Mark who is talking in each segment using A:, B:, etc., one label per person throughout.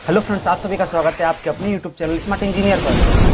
A: Hello friends, आप सभी का स्वागत है आपके अपने यूट्यूब चैनल स्मार्ट इंजीनियर पर।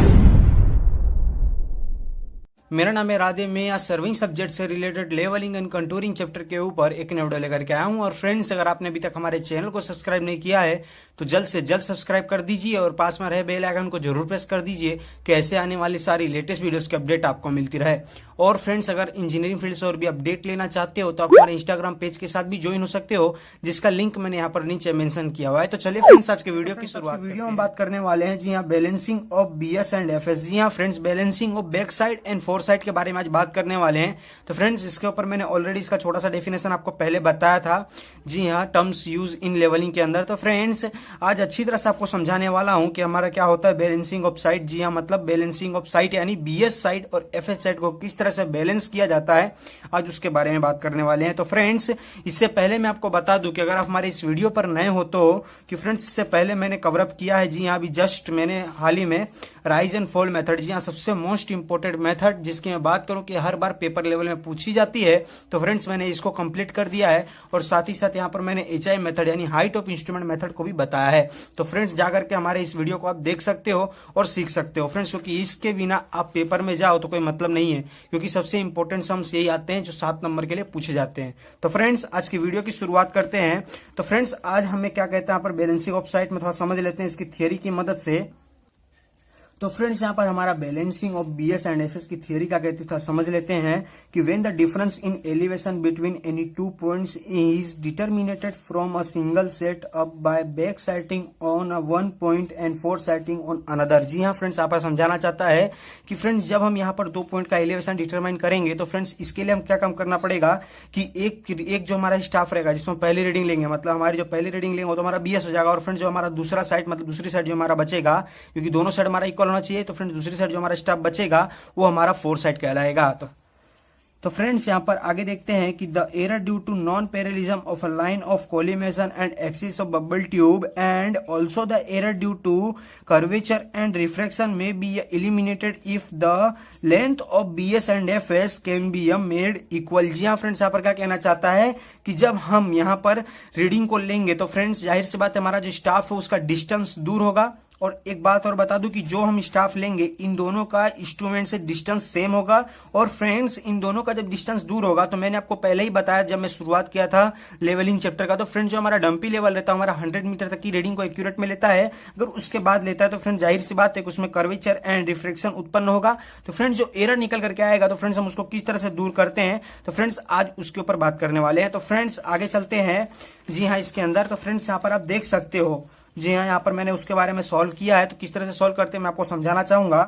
A: मेरा नाम है राधे। मैं आज सर्विंग सब्जेक्ट से related levelling and contouring chapter के ऊपर एक नया वीडियो लेकर के आया हूं। और फ्रेंड्स, अगर आपने अभी तक हमारे चैनल को सब्सक्राइब नहीं किया है तो जल्द से जल्द सब्सक्राइब कर दीजिए और पास में रहे बेल आइकन को जरूर प्रेस कर दीजिए कि ऐसे आने वाली सारी लेटेस्ट वीडियोस की अपडेट आपको मिलती रहे। और फ्रेंड्स, अगर इंजीनियरिंग फील्ड से और भी अपडेट लेना चाहते हो तो आप हमारे इंस्टाग्राम पेज के साथ भी ज्वाइन हो सकते हो, जिसका लिंक मैंने यहाँ पर नीचे मेंशन किया हुआ है। तो चलिए फ्रेंड्स, आज के वीडियो की शुरुआत वीडियो हम बात करने वाले हैं जी हाँ, balancing of BS and FS. जी हाँ friends, balancing of back side and fore side के बारे में आज बात करने वाले हैं। तो फ्रेंड्स, इसके ऊपर मैंने ऑलरेडी इसका छोटा सा डेफिनेशन आपको पहले बताया था जी हाँ, टर्म्स यूज इन लेवलिंग के अंदर। तो फ्रेंड्स, आज अच्छी तरह से आपको समझाने वाला हूं कि हमारा क्या होता है बैलेंसिंग ऑफ साइड। जी हाँ, मतलब बैलेंसिंग ऑफ साइड यानी बीएस साइड और एफएस साइड को किस तरह से बैलेंस किया जाता है, आज उसके बारे में बात करने वाले हैं। तो फ्रेंड्स, इससे पहले मैं आपको बता दूं कि अगर आप हमारे इस वीडियो पर नए हो तो कि फ्रेंड्स, इससे पहले मैंने कवर अप किया है जी हाँ, अभी जस्ट मैंने हाल ही में राइज एंड फॉल मेथड, जी हाँ सबसे मोस्ट इंपोर्टेंट मेथड जिसकी मैं बात करूं कि हर बार पेपर लेवल में पूछी जाती है। तो फ्रेंड्स, मैंने इसको कंप्लीट कर दिया है और साथ ही साथ यहाँ पर मैंने एचआई मेथड यानी हाइट ऑफ इंस्ट्रूमेंट मेथड को भी बताया है। तो फ्रेंड्स, जाकर के हमारे इस वीडियो को आप देख सकते हो और सीख सकते हो फ्रेंड्स, क्योंकि इसके बिना आप पेपर में जाओ तो कोई मतलब नहीं है, क्योंकि सबसे इंपॉर्टेंट सम्स यही आते हैं जो 7 नंबर के लिए पूछे जाते हैं। तो फ्रेंड्स, आज की वीडियो की शुरुआत करते हैं। तो फ्रेंड्स, आज हमें क्या कहते हैं यहाँ पर बैलेंसिंग ऑफ साइड में थोड़ा समझ लेते हैं इसकी थियरी की मदद से। तो फ्रेंड्स, यहाँ पर हमारा balancing of BS and FS की थियरी क्या कहती है समझ लेते हैं कि when the difference in elevation between any two points is determinated from a single set up by back sighting on one point and fore sighting on another. जी हाँ फ्रेंड्स, यहाँ पर समझाना चाहता है कि फ्रेंड्स, जब हम यहाँ पर 2 पॉइंट का एलिवेशन डिटरमाइन करेंगे तो फ्रेंड्स, इसके लिए हम क्या काम करना पड़ेगा कि एक जो हमारा स्टाफ रहेगा जिसमें पहली रीडिंग लेंगे, मतलब हमारी जो पहली रीडिंग लेंगे वो तो हमारा बीएस हो जाएगा। और फ्रेंड्स, जो हमारा दूसरा साइड मतलब दूसरी साइड जो हमारा बचेगा, क्योंकि दोनों साइड हमारा इक्वल होना चाहिए, तो फ्रेंड्स दूसरी साइड जो हमारा स्टाफ बचेगा वो हमारा फोर साइड कहलाएगा। तो फ्रेंड्स, यहां पर आगे देखते हैं कि the error due to non parallelism of a line of collimation and axis of bubble tube and also the error due to curvature and refraction may be eliminated if the length of BS and FS can be made equal. जी हाँ friends, यहाँ पर क्या कहना चाहता है कि जब हम यहाँ पर रीडिंग को लेंगे तो फ्रेंड्स, जाहिर सी बात है हमारा जो स्टाफ है उसका डिस्टेंस दूर होगा। और एक बात और बता दूं कि जो हम स्टाफ लेंगे इन दोनों का इंस्ट्रूमेंट से डिस्टेंस सेम होगा। और फ्रेंड्स, इन दोनों का जब डिस्टेंस दूर होगा तो मैंने आपको पहले ही बताया जब मैं शुरुआत किया था लेवलिंग चैप्टर का, तो फ्रेंड्स जो हमारा डंपी लेवल रहता है हमारा 100 मीटर तक की रीडिंग को एक्यूरेट में लेता है। अगर उसके बाद लेता है तो फ्रेंड्स, जाहिर सी बात है कि उसमें कर्वेचर एंड रिफ्लेक्शन उत्पन्न होगा। तो फ्रेंड्स, जो एरर निकल करके आएगा तो फ्रेंड्स हम उसको किस तरह से दूर करते हैं, तो फ्रेंड्स आज उसके ऊपर बात करने वाले हैं। तो फ्रेंड्स, आगे चलते हैं जी हाँ इसके अंदर। तो फ्रेंड्स, यहाँ पर आप देख सकते हो जी हाँ, यहाँ पर मैंने उसके बारे में सॉल्व किया है। तो किस तरह से सॉल्व करते हैं मैं आपको समझाना चाहूंगा।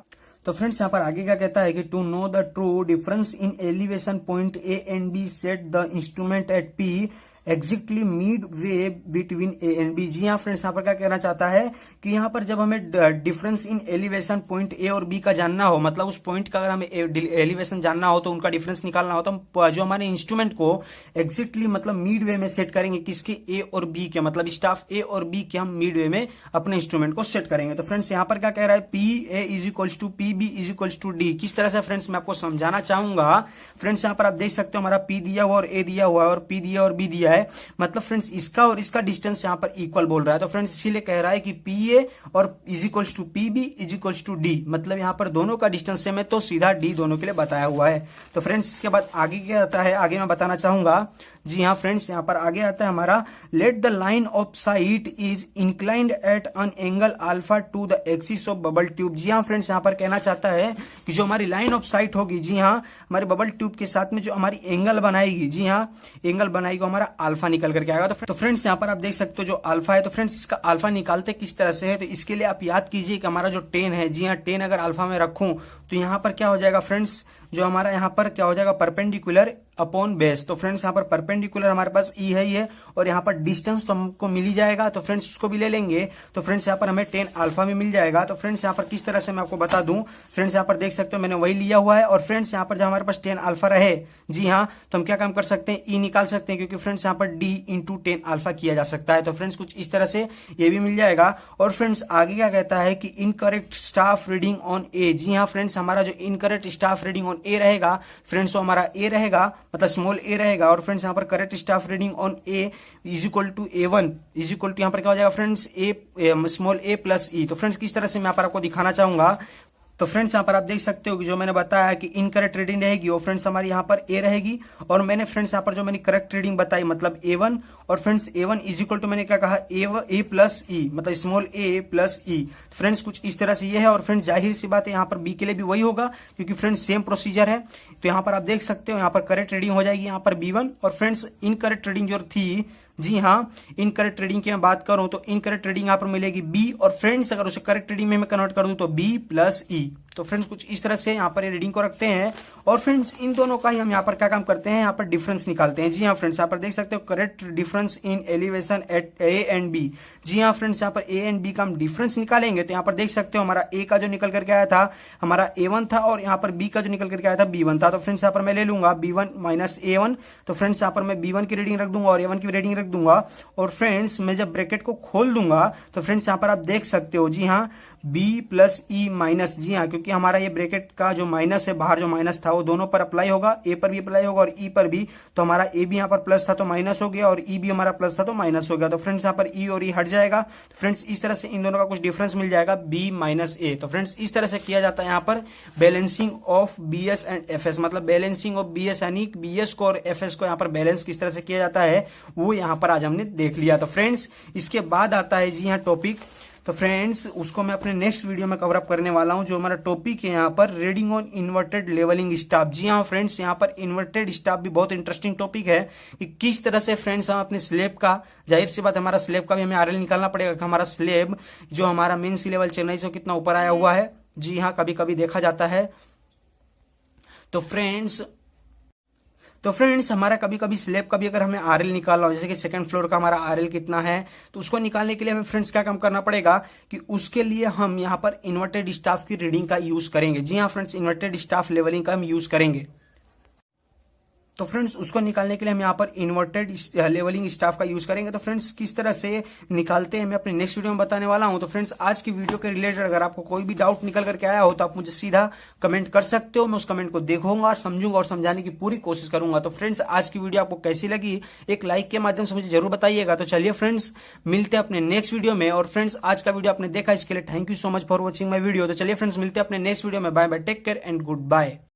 A: तो फ्रेंड्स, यहाँ पर आगे क्या कहता है कि to know the true difference in elevation point A and B set the instrument at P exactly midway between A and B. जी हाँ फ्रेंड्स, यहाँ पर क्या कहना चाहता है कि यहाँ पर जब हमें डिफरेंस इन एलिवेशन पॉइंट ए और बी का जानना हो, मतलब उस पॉइंट का अगर हमें एलिवेशन जानना हो तो उनका डिफरेंस निकालना हो, तो हम जो हमारे इंस्ट्रूमेंट को एग्जैक्टली मतलब मिड वे में सेट करेंगे किसके, ए और बी के, मतलब स्टाफ ए और बी के हम मिड वे में अपने इंस्ट्रूमेंट को सेट करेंगे। तो फ्रेंड्स, यहाँ पर क्या कह रहा है, P A is equals to P B is equals to D. किस तरह से फ्रेंड्स मैं आपको समझाना चाहूंगा। फ्रेंड्स, यहाँ पर आप देख सकते हो हमारा पी दिया हुआ और ए दिया हुआ और पी दिया और बी दिया है, मतलब फ्रेंड्स इसका और इसका डिस्टेंस यहाँ पर इक्वल बोल रहा है। तो फ्रेंड्स, इसीलिए कह रहा है कि पी ए और is equals to P B is equals to D, मतलब यहाँ पर दोनों का डिस्टेंस सेम है तो सीधा डी दोनों के लिए बताया हुआ है। तो फ्रेंड्स, इसके बाद आगे क्या आता है, आगे मैं बताना चाहूंगा। जी हाँ फ्रेंड्स, यहाँ पर आगे आता है हमारा let the line of sight is inclined at an angle alpha to the axis of bubble tube. जी हाँ फ्रेंड्स, यहाँ पर कहना चाहता है कि जो हमारी लाइन ऑफ साइट होगी, जी हाँ हमारे बबल ट्यूब के साथ में जो हमारी एंगल बनाएगी, जी हाँ एंगल बनाएगी हमारा अल्फा निकल करके आएगा। तो फ्रेंड्स, यहाँ पर आप देख सकते हो जो अल्फा है, तो फ्रेंड्स इसका अल्फा निकालते किस तरह से है, तो इसके लिए आप याद कीजिए कि हमारा जो 10 है, जी हाँ 10 अगर अल्फा में रखूं तो यहाँ पर क्या हो जाएगा फ्रेंड्स, जो हमारा यहाँ पर क्या हो जाएगा परपेंडिकुलर अपॉन बेस। तो फ्रेंड्स, यहाँ पर परपेंडिकुलर हमारे पास ई है ये, और यहाँ पर डिस्टेंस तो हमको मिल ही जाएगा, तो फ्रेंड्स उसको भी ले लेंगे। तो फ्रेंड्स, यहाँ पर हमें 10 अल्फा में मिल जाएगा। तो फ्रेंड्स, यहाँ पर किस तरह से मैं आपको बता दूं, फ्रेंड्स यहाँ पर देख सकते हो मैंने वही लिया हुआ है। और फ्रेंड्स, यहाँ पर जब हमारे पास 10 अल्फा रहे, जी हाँ, तो हम क्या काम कर सकते हैं, ई निकाल सकते हैं, क्योंकि फ्रेंड्स यहाँ पर डी इंटू 10 अल्फा किया जा सकता है। तो फ्रेंड्स, कुछ इस तरह से ये भी मिल जाएगा। और फ्रेंड्स, आगे क्या कहता है कि इनकरेक्ट स्टाफ रीडिंग ऑन ए। जी हाँ फ्रेंड्स, हमारा जो इनकरेक्ट स्टाफ रीडिंग ऑन ए रहेगा फ्रेंड्स, वो हमारा ए रहेगा, मतलब स्मॉल ए रहेगा। और फ्रेंड्स यहाँ पर correct staff reading on A is equal to A1 is equal to यहाँ पर क्या हो जाएगा friends, A small A plus E. तो फ्रेंड्स किस तरह से मैं यहाँ पर आपको दिखाना चाहूंगा, तो फ्रेंड्स यहाँ पर आप देख सकते हो कि जो मैंने बताया कि इनकरेक्ट रीडिंग रहेगी वो फ्रेंड्स हमारी यहाँ पर ए रहेगी, और मैंने फ्रेंड्स यहाँ पर जो मैंने करेक्ट रीडिंग बताई मतलब A1, और friends A1 is equal to मैंने क्या कहा ए प्लस ई, मतलब small A plus E. Friends कुछ इस तरह से ये है, और फ्रेंड्स जाहिर सी बात है यहाँ पर बी के लिए भी वही होगा क्योंकि फ्रेंड्स सेम प्रोसीजर है। तो यहाँ पर आप देख सकते हो यहाँ पर करेक्ट रीडिंग हो जाएगी यहाँ पर B1, और फ्रेंड्स इनकरेक्ट रीडिंग जो थी, जी हाँ, इनकरेक्ट रीडिंग की मैं बात करूं तो इनकरेक्ट रीडिंग यहां पर मिलेगी बी, और फ्रेंड्स अगर उसे करेक्ट रीडिंग में मैं कन्वर्ट कर दूं तो बी प्लस ई। तो फ्रेंड्स कुछ इस तरह से यहां पर ये रीडिंग को रखते हैं, और फ्रेंड्स इन दोनों का ही हम यहां पर क्या काम करते हैं, यहां पर डिफरेंस निकालते हैं। जी हाँ फ्रेंड्स, यहां पर देख सकते हो correct difference in elevation at A and B. जी हाँ फ्रेंड्स, यहाँ पर ए एंड बी का हम डिफरेंस निकालेंगे तो यहाँ पर देख सकते हो हमारा ए का जो निकल करके आया था हमारा A1 था, और यहाँ पर बी का जो निकल करके आया था B1 था। तो फ्रेंड्स यहाँ पर मैं ले लूंगा B1 माइनस A1, तो फ्रेंड्स यहाँ पर मैं B1 की रीडिंग रख दूंगा और A1 की रीडिंग रख दूंगा। और फ्रेंड्स मैं जब ब्रैकेट को खोल दूंगा तो फ्रेंड्स यहाँ पर आप देख सकते हो, जी हाँ, b प्लस ई माइनस, जी हाँ, क्योंकि हमारा ये ब्रैकेट का जो माइनस है बाहर जो माइनस था वो दोनों पर अप्लाई होगा, ए पर भी अप्लाई होगा और ई पर भी। तो हमारा ए भी यहाँ पर प्लस था तो माइनस हो गया, और ई भी हमारा प्लस था तो माइनस हो गया। तो फ्रेंड्स यहाँ पर ई और ई हट जाएगा। तो फ्रेंड्स इस तरह से इन दोनों का कुछ डिफरेंस मिल जाएगा बी माइनस ए। तो फ्रेंड्स इस तरह से किया जाता है यहाँ पर balancing of B S and F S, मतलब बैलेंसिंग ऑफ बी एस, यानी बी एस को और एफ एस को यहाँ पर बैलेंस किस तरह से किया जाता है वो यहाँ पर आज हमने देख लिया। तो फ्रेंड्स इसके बाद आता है जी हाँ टॉपिक, तो फ्रेंड्स उसको मैं अपने नेक्स्ट वीडियो में कवर अप करने वाला हूं। जो हमारा टॉपिक है यहाँ पर reading on inverted levelling staff. जी हाँ फ्रेंड्स, यहाँ पर इन्वर्टेड स्टाफ भी बहुत इंटरेस्टिंग टॉपिक है कि किस तरह से फ्रेंड्स हम अपने स्लेब का, जाहिर सी बात हमारा स्लेब का भी हमें आरएल निकालना पड़ेगा कि हमारा स्लेब जो हमारा मेन सी लेवल चेन्नई से कितना ऊपर आया हुआ है। जी हाँ, कभी कभी देखा जाता है। तो फ्रेंड्स हमारा कभी कभी स्लेब का भी अगर हमें आरएल निकालना हो, जैसे कि सेकंड फ्लोर का हमारा आरएल कितना है, तो उसको निकालने के लिए हमें फ्रेंड्स क्या काम करना पड़ेगा कि उसके लिए हम यहाँ पर इन्वर्टेड स्टाफ की रीडिंग का यूज करेंगे। जी हाँ फ्रेंड्स, इन्वर्टेड स्टाफ लेवलिंग का हम यूज करेंगे। तो फ्रेंड्स उसको निकालने के लिए हम यहाँ पर इन्वर्टेड लेवलिंग स्टाफ का यूज करेंगे। तो फ्रेंड्स किस तरह से निकालते हैं मैं अपने नेक्स्ट वीडियो में बताने वाला हूं। तो फ्रेंड्स आज की वीडियो के रिलेटेड अगर आपको कोई भी डाउट निकल करके आया हो तो आप मुझे सीधा कमेंट कर सकते हो। मैं उस कमेंट को देखूंगा और समझूंगा और समझाने की पूरी कोशिश करूंगा। तो फ्रेंड्स आज की वीडियो आपको कैसी लगी एक लाइक के माध्यम से मुझे जरूर बताइएगा। तो चलिए फ्रेंड्स मिलते हैं अपने नेक्स्ट वीडियो में। और फ्रेंड्स आज का वीडियो आपने देखा इसके लिए thank you so much for watching my video. तो चलिए फ्रेंड्स मिलते हैं अपने नेक्स्ट वीडियो में। Bye bye, take care and good bye.